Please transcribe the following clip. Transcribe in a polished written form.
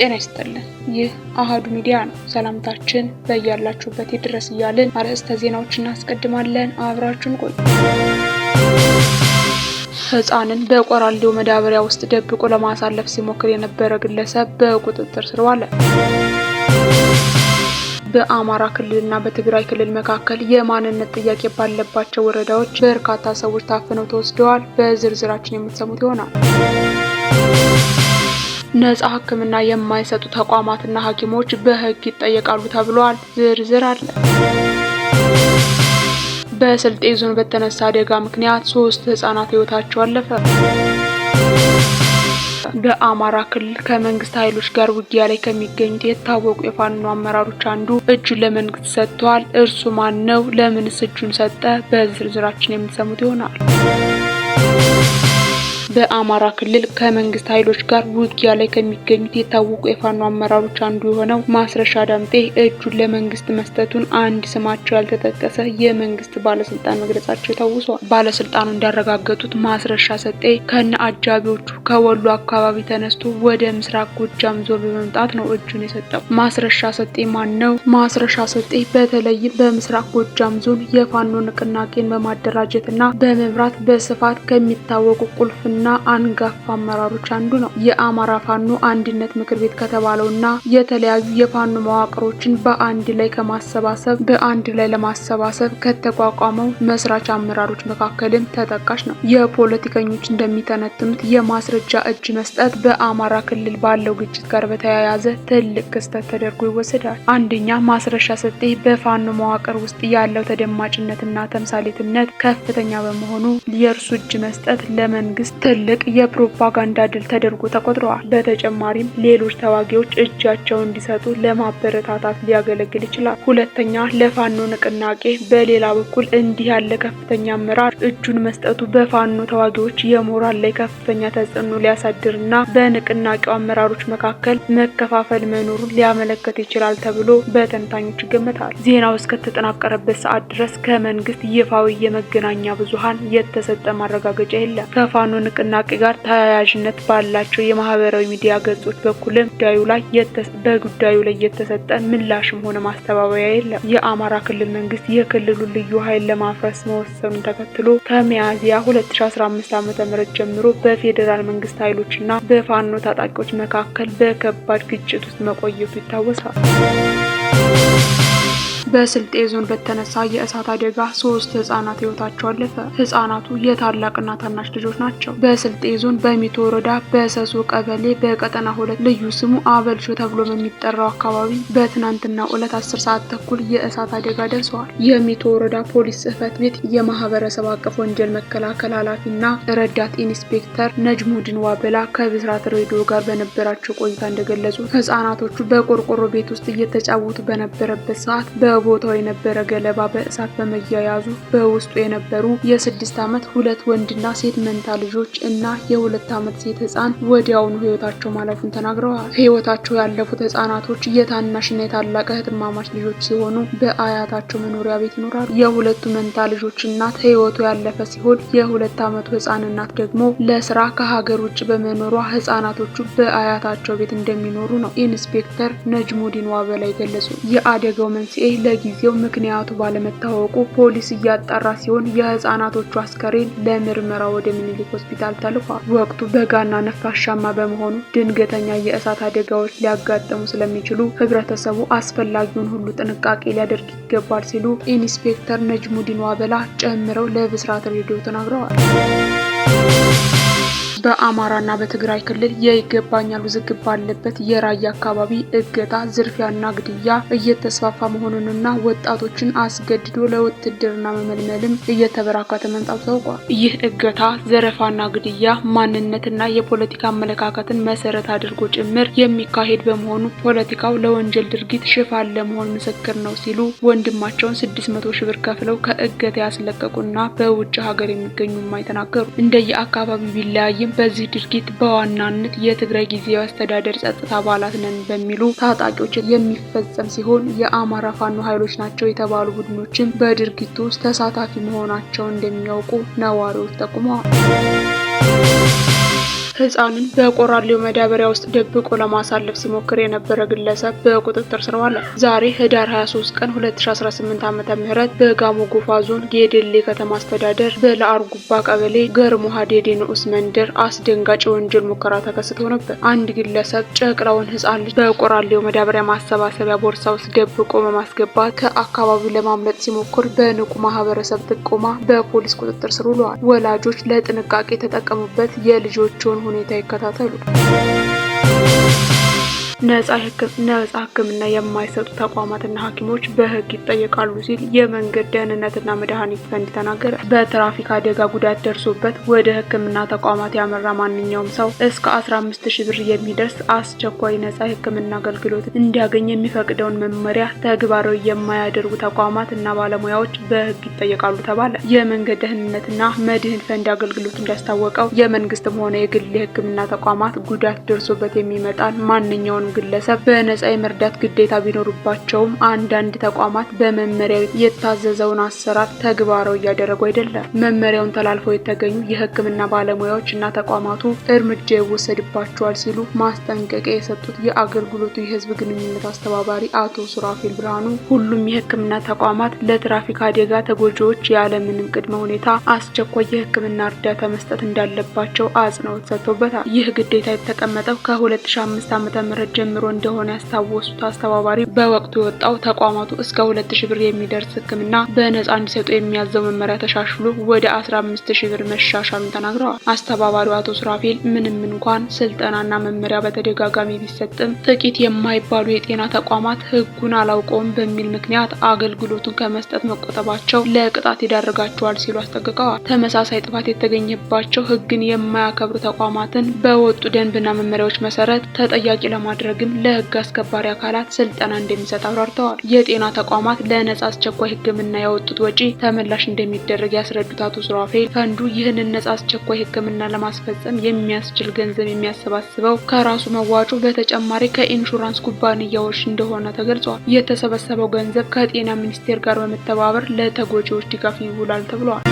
ጤና ይስጥልን። ይህ አሃዱ ሚዲያ ነው። ሰላምታችን በያላችሁበት ይድረስ እያልን አርዕስተ ዜናዎችን እናስቀድማለን። አብራችሁን ቆዩ። ህፃንን በቆራሌው መዳበሪያ ውስጥ ደብቆ ለማሳለፍ ሲሞክር የነበረ ግለሰብ በቁጥጥር ስር ዋለ። በአማራ ክልልና በትግራይ ክልል መካከል የማንነት ጥያቄ ባለባቸው ወረዳዎች በርካታ ሰዎች ታፍነው ተወስደዋል። በዝርዝራችን የምትሰሙት ይሆናል። ነፃ ሕክምና የማይሰጡ ተቋማትና ሐኪሞች በህግ ይጠየቃሉ ተብሏል። ዝርዝር አለ። በስልጤ ዞን በተነሳ አደጋ ምክንያት 3 ህፃናት ህይወታቸው አለፈ። በአማራ ክልል ከመንግስት ኃይሎች ጋር ውጊያ ላይ ከሚገኙት የታወቁ የፋኖ አመራሮች አንዱ እጁን ለመንግስት ሰጥቷል። እርሱ ማን ነው? ለምንስ እጁን ሰጠ? በዝርዝራችን የምትሰሙት ይሆናል። በአማራ ክልል ከመንግስት ኃይሎች ጋር ውጊያ ላይ ከሚገኙት የታወቁ የፋኖ አመራሮች አንዱ የሆነው ማስረሻ ዳምጤ እጁን ለመንግስት መስጠቱን አንድ ስማቸው ያልተጠቀሰ የመንግስት ባለስልጣን መግለጻቸው ታውቋል። ባለስልጣኑ እንዳረጋገጡት ማስረሻ ሰጤ ከነ አጃቢዎቹ ከወሎ አካባቢ ተነስቶ ወደ ምስራቅ ጎጃም ዞን በመምጣት ነው እጁን የሰጠው። ማስረሻ ሰጤ ማን ነው? ማስረሻ ሰጤ በተለይም በምስራቅ ጎጃም ዞን የፋኖ ንቅናቄን በማደራጀትና በመምራት በስፋት ከሚታወቁ ቁልፍና አንጋፋ አመራሮች አንዱ ነው። የአማራ ፋኖ አንድነት ምክር ቤት ከተባለውና የተለያዩ የፋኖ መዋቅሮችን በአንድ ላይ ለማሰባሰብ ከተቋቋመው መስራች አመራሮች መካከልም ተጠቃሽ ነው። የፖለቲከኞች እንደሚተነትኑት የማስረጃ እጅ መስጠት በአማራ ክልል ባለው ግጭት ጋር በተያያዘ ትልቅ ክስተት ተደርጎ ይወሰዳል። አንደኛ ማስረሻ ሰጤ በፋኖ መዋቅር ውስጥ ያለው ተደማጭነትና ተምሳሌትነት ከፍተኛ በመሆኑ የእርሱ እጅ መስጠት ለመንግስት ትልቅ የፕሮፓጋንዳ ድል ተደርጎ ተቆጥሯል። በተጨማሪም ሌሎች ተዋጊዎች እጃቸውን እንዲሰጡ ለማበረታታት ሊያገለግል ይችላል። ሁለተኛ ለፋኖ ንቅናቄ በሌላ በኩል እንዲህ ያለ ከፍተኛ አመራር እጁን መስጠቱ በፋኖ ተዋጊዎች የሞራል ላይ ከፍተኛ ተጽዕኖ ሊያሳድርና በንቅናቄው አመራሮች መካከል መከፋፈል መኖሩን ሊያመለክት ይችላል ተብሎ በተንታኞች ይገመታል። ዜናው እስከተጠናቀረበት ሰዓት ድረስ ከመንግስት ይፋዊ የመገናኛ ብዙሃን የተሰጠ ማረጋገጫ የለም። ከፋኖ ንቅናቄ ጋር ተያያዥነት ባላቸው የማህበራዊ ሚዲያ ገጾች በኩልም በጉዳዩ ላይ የተሰጠ ምላሽም ሆነ ማስተባበያ የለም። የአማራ ክልል መንግስት የክልሉ ልዩ ኃይል ለማፍረስ መወሰኑን ተከትሎ ከሚያዝያ 2015 ዓ.ም ጀምሮ በፌዴራል መንግስት ኃይሎችና በፋኖ ታጣቂዎች መካከል በከባድ ግጭት ውስጥ መቆየቱ ይታወሳል። በስልጤ ዞን በተነሳ የእሳት አደጋ 3 ህፃናት ህይወታቸው አለፈ። ህፃናቱ የታላቅና ታናሽ ልጆች ናቸው። በስልጤ ዞን በሚቶ ወረዳ በሰሶ ቀበሌ በቀጠና 2 ልዩ ስሙ አበልሾ ተብሎ በሚጠራው አካባቢ በትናንትናው ዕለት 10 ሰዓት ተኩል የእሳት አደጋ ደርሷል። የሚቶ ወረዳ ፖሊስ ጽህፈት ቤት የማህበረሰብ አቀፍ ወንጀል መከላከል ኃላፊና ረዳት ኢንስፔክተር ነጅሙዲን ዋበላ ከብስራት ሬዲዮ ጋር በነበራቸው ቆይታ እንደገለጹ ህፃናቶቹ በቆርቆሮ ቤት ውስጥ እየተጫወቱ በነበረበት ሰዓት በቦታው የነበረ ገለባ በእሳት በመያያዙ በውስጡ የነበሩ የ6 ዓመት 2 ወንድና ሴት መንታ ልጆች እና የ2 ዓመት ሴት ህፃን ወዲያውኑ ህይወታቸው ማለፉን ተናግረዋል። ህይወታቸው ያለፉት ህፃናቶች የታናሽና የታላቅ እህትማማች ልጆች ሲሆኑ በአያታቸው መኖሪያ ቤት ይኖራሉ። የሁለቱ መንታ ልጆች እናት ህይወቱ ያለፈ ሲሆን የ2 ዓመቱ ህፃን እናት ደግሞ ለስራ ከሀገር ውጭ በመኖሯ ህፃናቶቹ በአያታቸው ቤት እንደሚኖሩ ነው ኢንስፔክተር ነጅሙዲን ዋበላ ገለጹ። የአደጋው መንስኤ ለጊዜው ምክንያቱ ባለመታወቁ ፖሊስ እያጣራ ሲሆን የህፃናቶቹ አስከሬን ለምርመራ ወደ ምኒልክ ሆስፒታል ተልኳል። ወቅቱ በጋና ነፋሻማ በመሆኑ ድንገተኛ የእሳት አደጋዎች ሊያጋጥሙ ስለሚችሉ ህብረተሰቡ አስፈላጊውን ሁሉ ጥንቃቄ ሊያደርግ ይገባል ሲሉ ኢንስፔክተር ነጅሙዲን ዋበላ ጨምረው ለብስራት ሬዲዮ ተናግረዋል። በአማራና በትግራይ ክልል የይገባኛል ውዝግብ ባለበት የራያ አካባቢ እገታ፣ ዝርፊያና ግድያ እየተስፋፋ መሆኑንና ወጣቶችን አስገድዶ ለውትድርና መመልመልም እየተበራከተ መምጣቱ ታውቋል። ይህ እገታ፣ ዘረፋና ግድያ ማንነትና የፖለቲካ አመለካከትን መሰረት አድርጎ ጭምር የሚካሄድ በመሆኑ ፖለቲካው ለወንጀል ድርጊት ሽፋን ለመሆን ምስክር ነው ሲሉ ወንድማቸውን 600 ሺህ ብር ከፍለው ከእገታ ያስለቀቁና በውጭ ሀገር የሚገኙ ማይተናገሩ እንደየአካባቢው ቢለያይም በዚህ ድርጊት በዋናነት የትግራይ ጊዜያዊ አስተዳደር ጸጥታ አባላት ነን በሚሉ ታጣቂዎች የሚፈጸም ሲሆን የአማራ ፋኖ ኃይሎች ናቸው የተባሉ ቡድኖችን በድርጊቱ ውስጥ ተሳታፊ መሆናቸውን እንደሚያውቁ ነዋሪዎች ጠቁመዋል። ህፃንን በቆራሌው መዳበሪያ ውስጥ ደብቆ ለማሳለፍ ሲሞክር የነበረ ግለሰብ በቁጥጥር ስር ዋለ። ዛሬ ህዳር 23 ቀን 2018 ዓ.ም በጋሞ ጎፋ ዞን ጌዴሌ ከተማ አስተዳደር በለአርጉባ ቀበሌ ገርሞሃ ዴዴ ንዑስ መንደር አስደንጋጭ ወንጀል ሙከራ ተከስቶ ነበር። አንድ ግለሰብ ጨቅላውን ህፃን ልጅ በቆራሌው መዳበሪያ ማሰባሰቢያ ቦርሳ ውስጥ ደብቆ በማስገባት ከአካባቢው ለማምለጥ ሲሞክር በንቁ ማህበረሰብ ጥቆማ በፖሊስ ቁጥጥር ስር ውለዋል። ወላጆች ለጥንቃቄ የተጠቀሙበት የልጆቹን ሁኔታ ይከታተሉ። ነጻ ሕክምና የማይሰጡ ተቋማትና ሐኪሞች በህግ ይጠየቃሉ ሲል የመንገድ ደህንነትና መድኃኒት ፈንድ ተናገረ። በትራፊክ አደጋ ጉዳት ደርሶበት ወደ ሕክምና ተቋማት ያመራ ማንኛውም ሰው እስከ 15000 ብር የሚደርስ አስቸኳይ ነጻ ሕክምና አገልግሎት እንዲያገኝ የሚፈቅደውን መመሪያ ተግባራዊ የማያደርጉ ተቋማት እና ባለሙያዎች በህግ ይጠየቃሉ ተባለ። የመንገድ ደህንነትና መድህን ፈንድ አገልግሎት እንዳስታወቀው የመንግስትም ሆነ የግል የሕክምና ተቋማት ጉዳት ደርሶበት የሚመጣን ማንኛውም ግለሰብ በነጻ የመርዳት ግዴታ ቢኖርባቸውም አንዳንድ ተቋማት በመመሪያው የታዘዘውን አሰራር ተግባራዊ እያደረጉ አይደለም። መመሪያውን ተላልፈው የተገኙ የህክምና ባለሙያዎች እና ተቋማቱ እርምጃ ይወሰድባቸዋል ሲሉ ማስጠንቀቂያ የሰጡት የአገልግሎቱ የህዝብ ግንኙነት አስተባባሪ አቶ ሱራፌል ብርሃኑ ሁሉም የህክምና ተቋማት ለትራፊክ አደጋ ተጎጂዎች ያለምንም ቅድመ ሁኔታ አስቸኳይ የህክምና እርዳታ መስጠት እንዳለባቸው አጽንኦት ሰጥተውበታል። ይህ ግዴታ የተቀመጠው ከ2005 ዓ.ም ጀምሮ እንደሆነ ያስታወሱት አስተባባሪ በወቅቱ የወጣው ተቋማቱ እስከ 2000 ብር የሚደርስ ህክምና በነጻ እንዲሰጡ የሚያዘው መመሪያ ተሻሽሎ ወደ 15000 ብር መሻሻሉን ተናግረዋል። አስተባባሪው አቶ ሱራፌል ምንም እንኳን ስልጠናና መመሪያ በተደጋጋሚ ቢሰጥም ጥቂት የማይባሉ የጤና ተቋማት ህጉን አላውቀውም በሚል ምክንያት አገልግሎቱን ከመስጠት መቆጠባቸው ለቅጣት ይዳርጋቸዋል ሲሉ አስጠንቅቀዋል። ተመሳሳይ ጥፋት የተገኘባቸው ህግን የማያከብሩ ተቋማትን በወጡ ደንብና መመሪያዎች መሰረት ተጠያቂ ለማድረግም ለህግ አስከባሪ አካላት ስልጠና እንደሚሰጥ አብራርተዋል። የጤና ተቋማት ለነጻ አስቸኳይ ህክምና ያወጡት ወጪ ተመላሽ እንደሚደረግ ያስረዱት አቶ ሱራፌል ፈንዱ ይህንን ነጻ አስቸኳይ ህክምና ለማስፈጸም የሚያስችል ገንዘብ የሚያሰባስበው ከራሱ መዋጮ በተጨማሪ ከኢንሹራንስ ኩባንያዎች እንደሆነ ተገልጿል። የተሰበሰበው ገንዘብ ከጤና ሚኒስቴር ጋር በመተባበር ለተጎጂዎች ድጋፍ ይውላል ተብሏል።